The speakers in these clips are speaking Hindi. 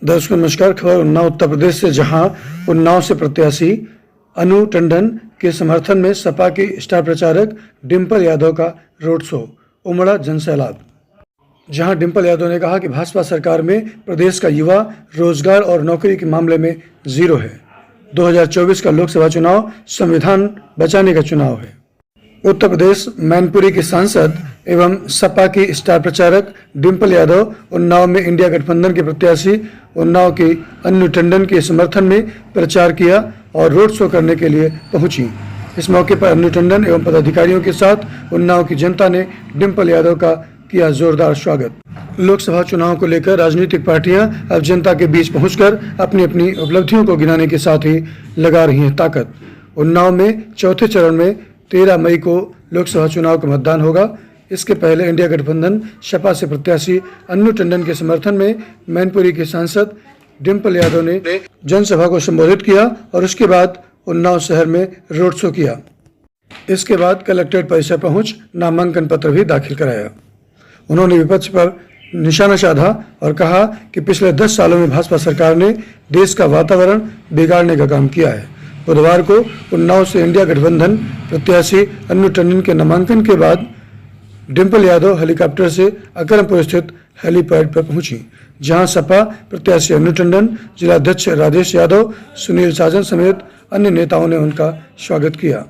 दर्शकों नमस्कार। खबर उन्नाव उत्तर प्रदेश से, जहां उन्नाव से प्रत्याशी अनु टंडन के समर्थन में सपा की स्टार प्रचारक डिंपल यादव का रोड शो, उमड़ा जनसैलाब। जहां डिंपल यादव ने कहा कि भाजपा सरकार में प्रदेश का युवा रोजगार और नौकरी के मामले में जीरो है। 2024 का लोकसभा चुनाव संविधान बचाने का चुनाव है। उत्तर प्रदेश मैनपुरी की सांसद एवं सपा की स्टार प्रचारक डिंपल यादव उन्नाव में इंडिया गठबंधन के प्रत्याशी उन्नाव की अनु टंडन के समर्थन में प्रचार किया और रोड शो करने के लिए पहुंची। इस मौके पर अनु टंडन एवं पदाधिकारियों के साथ उन्नाव की जनता ने डिंपल यादव का किया जोरदार स्वागत। लोकसभा चुनाव को लेकर राजनीतिक पार्टियां अब जनता के बीच पहुंचकर अपनी अपनी उपलब्धियों को गिनाने के साथ ही लगा रही हैं ताकत। उन्नाव में चौथे चरण में 13 मई को लोकसभा चुनाव का मतदान होगा। इसके पहले इंडिया गठबंधन सपा से प्रत्याशी अनु टंडन के समर्थन में मैनपुरी के सांसद डिंपल यादव ने जनसभा को संबोधित किया और उसके बाद उन्नाव शहर में रोड शो किया। इसके बाद कलेक्ट्रेट परिसर पहुंच नामांकन पत्र भी दाखिल कराया। उन्होंने विपक्ष पर निशाना साधा और कहा कि पिछले 10 सालों में भाजपा सरकार ने देश का वातावरण बिगाड़ने का काम किया है। बुधवार को उन्नाव से इंडिया गठबंधन प्रत्याशी अनु टंडन के नामांकन के बाद डिंपल यादव हेलीकॉप्टर से अकरमपुर स्थित हेलीपैड पर पहुंची, जहां सपा प्रत्याशी अनु टंडन, जिलाध्यक्ष राजेश यादव, सुनील साजन समेत अन्य नेताओं ने उनका स्वागत किया।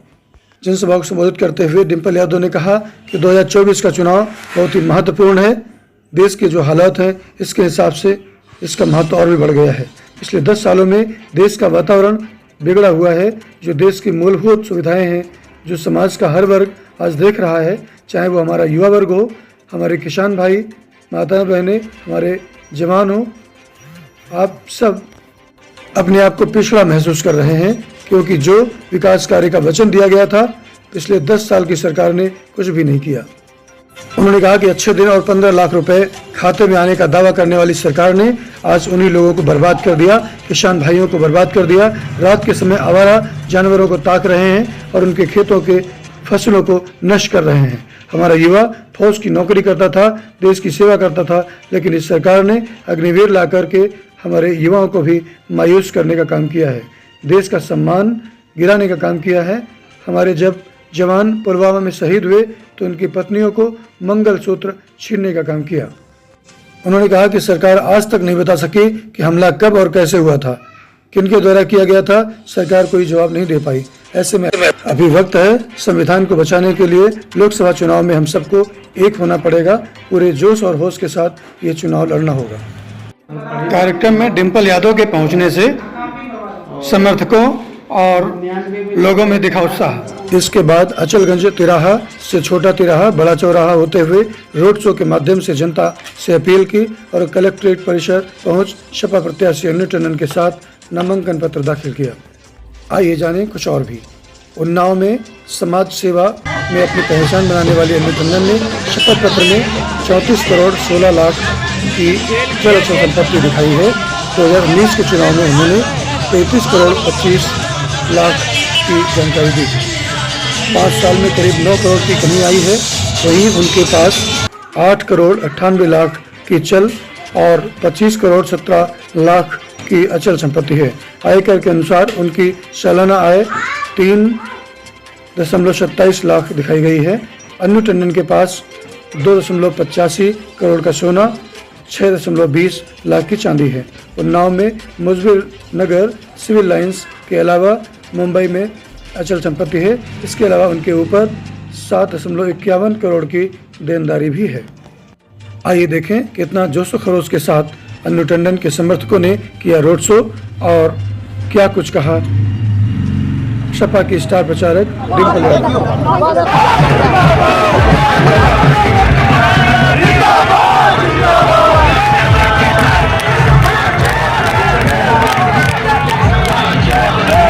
जनसभा को संबोधित करते हुए डिंपल यादव ने कहा कि 2024 का चुनाव बहुत ही महत्वपूर्ण है। देश के जो हालात हैं इसके हिसाब से इसका महत्व और भी बढ़ गया है। पिछले 10 सालों में देश का वातावरण बिगड़ा हुआ है। जो देश की मूलभूत सुविधाएं हैं, जो समाज का हर वर्ग आज देख रहा है, चाहे वो हमारा युवा वर्ग हो, हमारे किसान भाई, माता बहनें, हमारे जवान हो, आप सब अपने आप को पिछड़ा महसूस कर रहे हैं, क्योंकि जो विकास कार्य का वचन दिया गया था पिछले 10 साल की सरकार ने कुछ भी नहीं किया। उन्होंने कहा कि अच्छे दिन और 15 लाख रुपए खाते में आने का दावा करने वाली सरकार ने आज उन्हीं लोगों को बर्बाद कर दिया, किसान भाइयों को बर्बाद कर दिया। रात के समय आवारा जानवरों को ताक रहे हैं और उनके खेतों के फसलों को नष्ट कर रहे हैं। हमारा युवा फौज की नौकरी करता था, देश की सेवा करता था, लेकिन इस सरकार ने अग्निवीर ला करके हमारे युवाओं को भी मायूस करने का काम किया है। देश का सम्मान गिराने का काम किया है। हमारे जब जवान पुलवामा में शहीद हुए तो उनकी पत्नियों को मंगलसूत्र छीनने का काम किया। उन्होंने कहा कि सरकार आज तक नहीं बता सकी कि हमला कब और कैसे हुआ था, किनके द्वारा किया गया था। सरकार कोई जवाब नहीं दे पाई। ऐसे में अभी वक्त है संविधान को बचाने के लिए। लोकसभा चुनाव में हम सबको एक होना पड़ेगा। पूरे जोश और होश के साथ ये चुनाव लड़ना होगा। कार्यक्रम में डिंपल यादव के पहुंचने से समर्थकों और लोगों में दिखा उत्साह। इसके बाद अचलगंज तिराहा से छोटा तिराहा, बड़ा चौराहा होते हुए रोड शो के माध्यम से जनता से अपील की और कलेक्ट्रेट परिसर पहुंच सपा प्रत्याशी अनु टंडन के साथ नामांकन पत्र दाखिल किया। आइए जानें कुछ और भी। उन्नाव में समाज सेवा में अपनी पहचान बनाने वाली अनु टंडन ने शपथ पत्र में 34 करोड़ 16 लाख की जल अचल संपत्ति दिखाई है। 2019 के चुनाव में उन्होंने 33 करोड़ 25 लाख की जानकारी दी। 5 साल में करीब 9 करोड़ की कमी आई है। वहीं उनके पास 8 करोड़ 98 लाख की चल और 25 करोड़ 17 लाख की अचल संपत्ति है। आयकर के अनुसार उनकी सालाना आय 3.27 लाख दिखाई गई है। अनु टंडन के पास 2.85 करोड़ का सोना, 6.20 लाख की चांदी है। उन्नाव में मुजफ्फर नगर सिविल लाइंस के अलावा मुंबई में अचल संपत्ति है। इसके अलावा उनके ऊपर 7.51 करोड़ की देनदारी भी है। आइए देखें कितना जोश खरोश के साथ अनु टंडन के समर्थकों ने किया रोड शो और क्या कुछ कहा सपा की स्टार प्रचारक डिंपल यादव।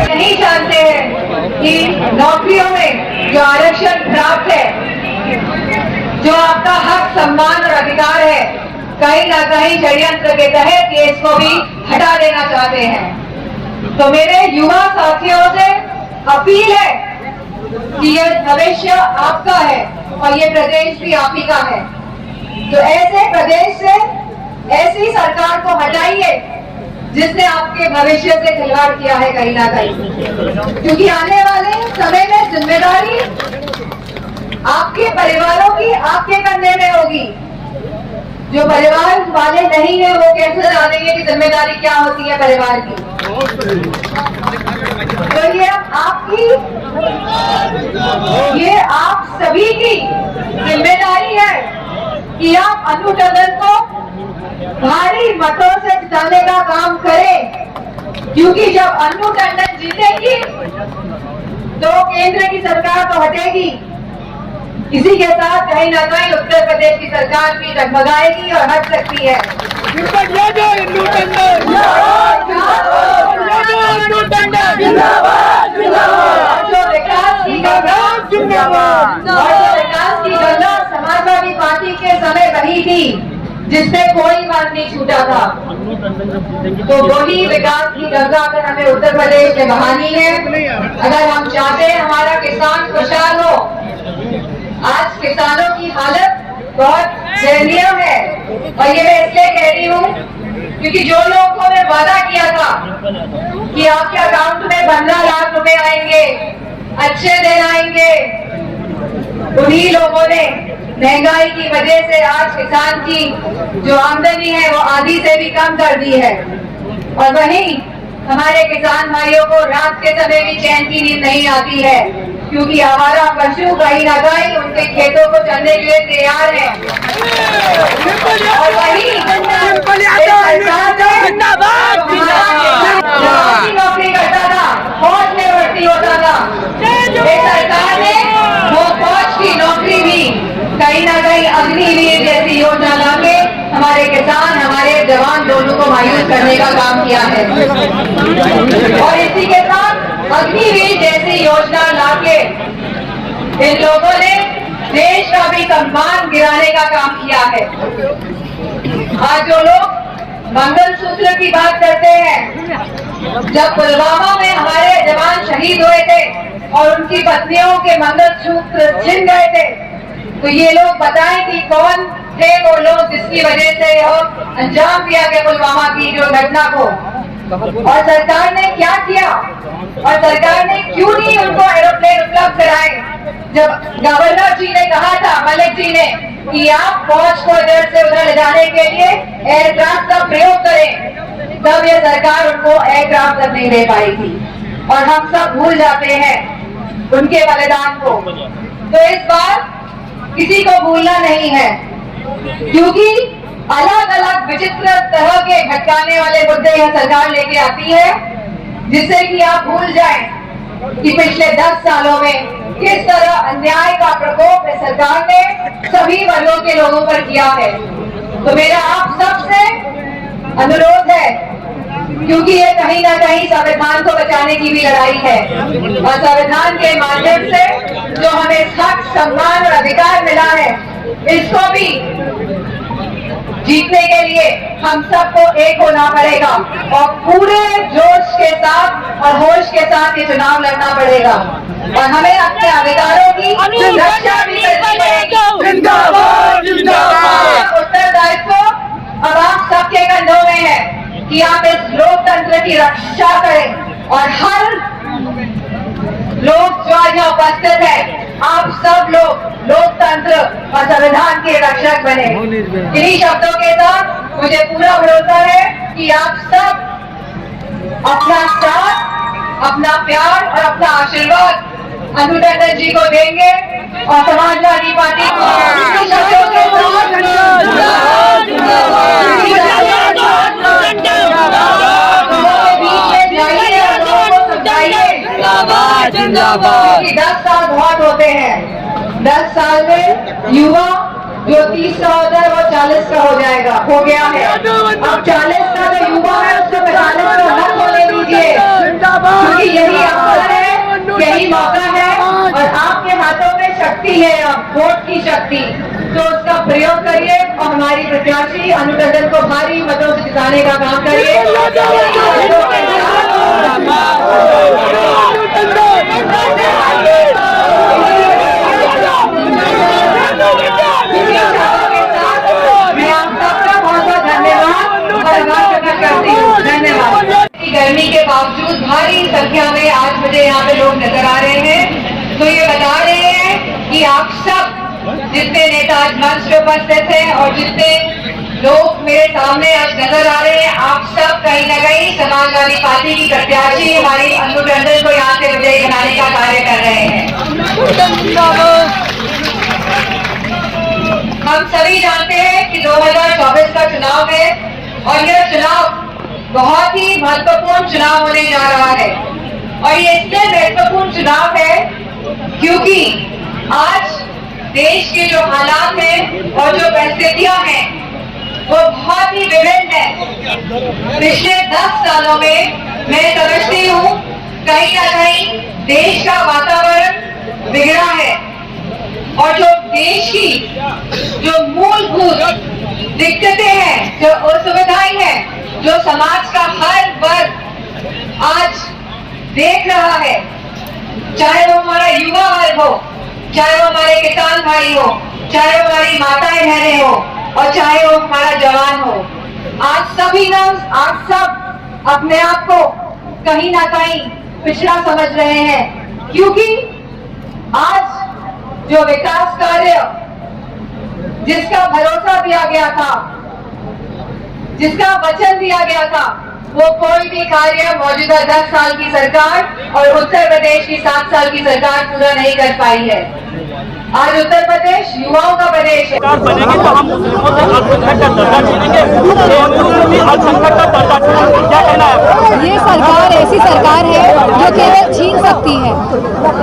नहीं जानते हैं कि नौकरियों में जो आरक्षण प्राप्त है, जो आपका हक, सम्मान और अधिकार है, कहीं ना कहीं षड्यंत्र के तहत ये इसको भी हटा देना चाहते हैं। तो मेरे युवा साथियों से अपील है कि ये भविष्य आपका है और ये प्रदेश भी आप ही का है। तो ऐसे प्रदेश से ऐसी सरकार को हटाइए जिसने आपके भविष्य से खिलवाड़ किया है कहीं ना कहीं। क्योंकि आने वाले समय में जिम्मेदारी आपके परिवारों की आपके कंधे में होगी। जो परिवार वाले नहीं है वो कैसे जानेंगे कि जिम्मेदारी क्या होती है परिवार की। तो ये आपकी, ये आप सभी की जिम्मेदारी है कि आप अनु टंडन को भारी मतों से जिताने का काम करें। क्योंकि जब अनु टंडन जीतेगी तो केंद्र की सरकार तो हटेगी। इसी के साथ कहीं ना कहीं उत्तर प्रदेश की सरकार भी डगमगाएगी और हट सकती है। जो विकास की गंगा समाजवादी पार्टी के समय बनी थी, जिससे कोई बात नहीं छूटा था, तो वही विकास की गंगा अगर हमें उत्तर प्रदेश में बहानी है, अगर हम चाहते हैं हमारा किसान खुशहाल हो। आज किसानों की हालत बहुत दयनीय है और ये मैं इसलिए कह रही हूँ क्योंकि जो लोगों ने वादा किया था कि आपके अकाउंट में 15 लाख रुपए आएंगे, अच्छे दिन आएंगे, उन्हीं लोगों ने महंगाई की वजह से आज किसान की जो आमदनी है वो आधी से भी कम कर दी है। और वहीं हमारे किसान भाइयों को रात के समय भी चैन की नींद नहीं आती है, क्योंकि हमारा पशु कहीं ना कहीं उनके खेतों को चलने के लिए तैयार है। और वहीं नौकरी करता था, फौज में भर्ती होता था, इस सरकार ने वो फौज की नौकरी भी कहीं ना कहीं अग्निवीर जैसी योजना लाके हमारे किसान, हमारे जवान दोनों को मायूस करने का काम किया है। और इसी के साथ अग्निवीर जैसी योजना लाके इन लोगों ने देश का भी सम्मान गिराने का काम किया है। आज जो लोग मंगलसूत्र की बात करते हैं, जब पुलवामा में हमारे जवान शहीद हुए थे और उनकी पत्नियों के मंगलसूत्र छिन गए थे, तो ये लोग बताएं कि कौन थे वो लोग जिसकी वजह से यह अंजाम दिया गया पुलवामा की जो घटना को। और सरकार ने क्या किया और सरकार ने क्यों नहीं उनको एरोप्लेन उपलब्ध कराए। जब गवर्नर जी ने कहा था, मलिक जी ने, कि आप फौज को इधर से उधर ले जाने के लिए एयरक्राफ्ट का प्रयोग करें, तब यह सरकार उनको एयरक्राफ्ट तक नहीं दे पाई थी। और हम सब भूल जाते हैं उनके बलिदान को। तो इस बार किसी को भूलना नहीं है, क्योंकि अलग अलग विचित्र तरह के भटकाने वाले मुद्दे यह सरकार लेके आती है, जिससे कि आप भूल जाएं कि पिछले 10 सालों में किस तरह अन्याय का प्रकोप इस सरकार ने सभी वर्गों के लोगों पर किया है। तो मेरा आप सबसे अनुरोध है, क्योंकि ये कहीं ना कहीं संविधान को बचाने की भी लड़ाई है, और संविधान के माध्यम से जो हमें हक, सम्मान और अधिकार मिला है, इसको भी जीतने के लिए हम सबको एक होना पड़ेगा और पूरे जोश के साथ और होश के साथ ये चुनाव लड़ना पड़ेगा। और हमें अपने अधिकारों की रक्षा भी करनी पड़ेगी। उत्तरदायित्व अब आप सबके कंधों में है कि आप इस लोकतंत्र की रक्षा करें। और हर लोग जो आज यहाँ उपस्थित है, आप सब लोग लोकतंत्र और संविधान के रक्षक बने। इन्हीं शब्दों के साथ मुझे पूरा भरोसा है कि आप सब अपना साथ, अपना प्यार और अपना आशीर्वाद अनु टंडन जी को देंगे और समाजवादी पार्टी को इन्हीं शब्दों के जिंदाबाद। 10 साल बहुत होते हैं, 10 साल में युवा जो 30 का होता है वो 40 का हो जाएगा, हो गया है। अब 40 का जो युवा है उसको 45 का हक होने दीजिए, क्योंकि यही अवसर है, यही मौका है और आपके हाथों में शक्ति है, अब वोट की शक्ति, तो उसका प्रयोग करिए और हमारी प्रत्याशी अनु टंडन को भारी मतों से जिताने का काम करिए। मैं आप सबका बहुत बहुत धन्यवाद और करती हूँ। धन्यवाद। संख्या में आज मुझे यहाँ पे लोग नजर आ रहे हैं, तो ये बता रहे हैं कि आप सब जितने नेता आज मंच पे उपस्थित हैं और जितने लोग मेरे सामने आज नजर आ रहे हैं, आप सब कहीं न कहीं समाजवादी पार्टी की प्रत्याशी हमारी अनु टंडन को यहाँ से विजयी बनाने का कार्य कर रहे हैं। हम सभी जानते हैं कि 2024 का चुनाव है और यह चुनाव बहुत ही महत्वपूर्ण चुनाव होने जा रहा है। और ये इसलिए महत्वपूर्ण चुनाव है क्योंकि आज देश के जो हालात हैं और जो परिस्थितियां हैं वो बहुत ही विभिन्न है। पिछले 10 सालों में मैं समझती हूँ कहीं ना कहीं देश का वातावरण बिगड़ा है और जो देश की जो मूलभूत दिक्कतें हैं, जो असुविधाएं हैं, जो समाज का हर वर्ग आज देख रहा है, चाहे वो हमारा युवा वर्ग हो, चाहे वो हमारे किसान भाई हो, चाहे वो हमारी माताएं बहनें हो और चाहे वो हमारा जवान हो, आज सब अपने आप को कहीं ना कहीं पिछड़ा समझ रहे हैं। क्योंकि आज जो विकास कार्य जिसका भरोसा दिया गया था, जिसका वचन दिया गया था, वो कोई भी कार्य मौजूदा 10 साल की सरकार और उत्तर प्रदेश की 7 साल की सरकार पूरा नहीं कर पाई है। आज उत्तर प्रदेश युवाओं का प्रदेश है। सरकार बनेगी तो हम मुस्लिमों से अल्पसंख्यक का दर्जा छीनेंगे, अल्पसंख्यक का दर्जा छीनेंगे, क्या कहना है? ये सरकार ऐसी सरकार है जो केवल छीन सकती है।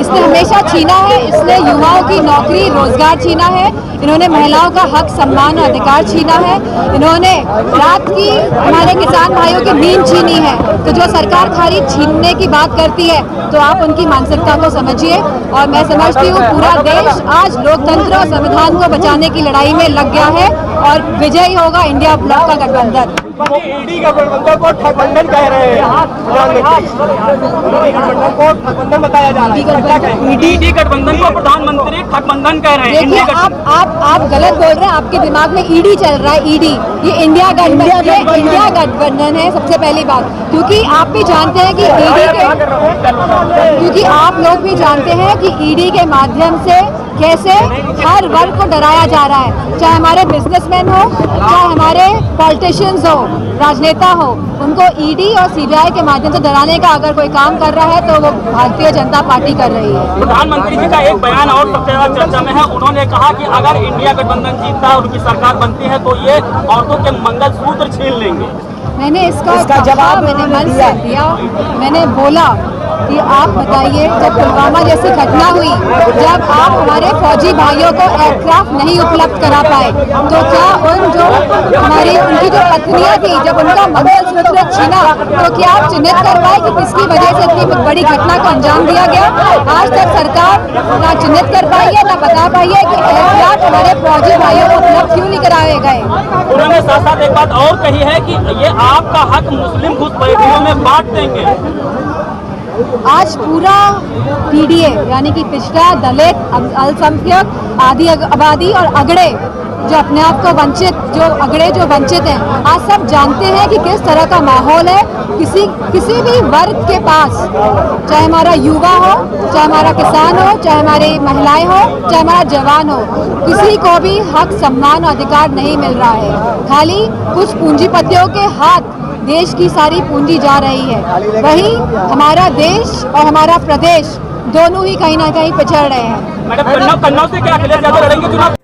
इसने हमेशा छीना है, इसने युवाओं की नौकरी रोजगार छीना है, इन्होंने महिलाओं का हक सम्मान और अधिकार छीना है, इन्होंने रात की हमारे किसान भाइयों की नींद छीनी है। तो जो सरकार खाली छीनने की बात करती है तो आप उनकी मानसिकता को समझिए। और मैं समझती हूँ पूरा देश आज लोकतंत्र और संविधान को बचाने की लड़ाई में लग गया है और विजयी होगा इंडिया ब्लॉक का गठबंधन। ईडी गठबंधन को ठगबंधन कह रहे हैं, गठबंधन को ठगबंधन बताया जा रहा है। ईडी गठबंधन को प्रधानमंत्री ठगबंधन कह रहे हैं। देखिए आप गलत बोल रहे हैं, आपके दिमाग में ईडी चल रहा है। ईडी ये इंडिया गठबंधन है सबसे पहली बात, क्योंकि आप भी जानते हैं कि क्योंकि आप लोग भी जानते हैं कि ईडी के माध्यम से कैसे हर वर्ग को डराया जा रहा है, चाहे हमारे बिजनेसमैन हो, चाहे हमारे पॉलिटिशियंस हो, राजनेता हो, उनको ईडी और सीबीआई के माध्यम से डराने का अगर कोई काम कर रहा है तो वो भारतीय जनता पार्टी कर रही है। प्रधानमंत्री जी का एक बयान और सबसे ज्यादा चर्चा में है, उन्होंने कहा कि अगर इंडिया गठबंधन जीतता है, उनकी सरकार बनती है तो ये औरतों के मंगलसूत्र छीन लेंगे। मैंने इसका जवाब मैंने मन से दिया। मैंने बोला कि आप बताइए, जब पुलवामा जैसी घटना हुई, जब आप हमारे फौजी भाइयों को एयरक्राफ्ट नहीं उपलब्ध करा पाए, तो क्या उनकी जो पत्नियां थी, जब उनका मंगलसूत्र छीना, तो क्या आप चिन्हित कर पाए कि किसकी वजह से इतनी बड़ी घटना को अंजाम दिया गया? आज तक सरकार ना चिन्हित कर पाई है, ना बता पाई है कि एयरक्राफ्ट हमारे फौजी भाइयों को उपलब्ध क्यों नहीं कराए गए। उन्होंने साथ साथ एक बात और कही है कि ये आपका हक मुस्लिम घुसपैठियों में बांट देंगे। आज पूरा पीडीए यानी कि पिछड़ा, दलित, अल्पसंख्यक, आदि आबादी और अगड़े जो अपने आप को वंचित हैं, आज सब जानते हैं कि किस तरह का माहौल है। किसी भी वर्ग के पास, चाहे हमारा युवा हो, चाहे हमारा किसान हो, चाहे हमारी महिलाएं हो, चाहे हमारा जवान हो, किसी को भी हक सम्मान और अधिकार नहीं मिल रहा है। खाली कुछ पूंजीपतियों के हाथ देश की सारी पूंजी जा रही है। वहीं हमारा देश और हमारा प्रदेश दोनों ही कहीं ना कहीं पिछड़ रहे हैं। मैडम, कन्नौज से क्या अखिलेश यादव लड़ेंगे चुनाव?